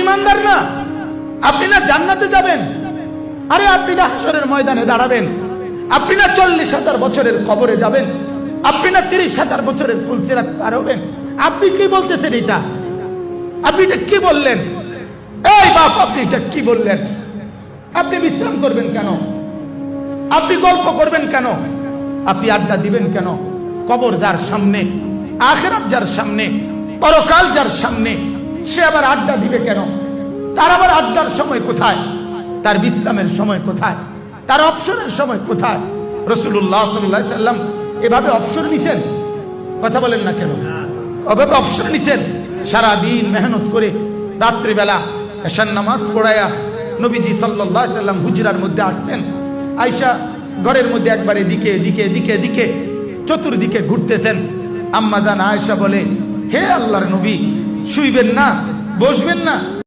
ইমানদার না? আপনি না জান্নাতে যাবেন? আরে আপনি না হাসরের ময়দানে দাঁড়াবেন? আপনি না 40,000 বছরের কবরে যাবেন? আপনি না 30,000 বছরের ফুলসিরাত পার হবেন? আপনি কি বলতেছেন এটা? আপনি এটা কি বললেন? এই বাপ, আপনি এটা কি বললেন? আপনি বিশ্রাম করবেন কেন? আপনি গল্প করবেন কেন? আপনি আড্ডা দিবেন কেন? কবর যার সামনে, আখিরাত যার সামনে, পরকাল যার সামনে, সে আবার আড্ডা দিবে কেন? তার আবার আড্ডার সময় কোথায়? তার বিশ্রামের সময় কোথায়? তার অবসরের সময় কোথায়? রাসূলুল্লাহ সাল্লাল্লাহু আলাইহি সাল্লাম এভাবে অবসর নিছেন? কথা বলেন না কেন? এভাবে অবসর নিছেন? সারাদিন মেহনত করে রাত্রিবেলা এশার নামাজ পড়ায়া নবীজি সাল্লাল্লাহু আলাইহি সাল্লাম হুজরার মধ্যে আসছেন। আয়েশা ঘরের মধ্যে একবারে দিকে দিকে দিকে দিকে চতুর্দিকে ঘুরতেছেন। আম্মা জান আয়েশা বলে, হে আল্লাহর নবী, শুইবেন না? বসবেন না?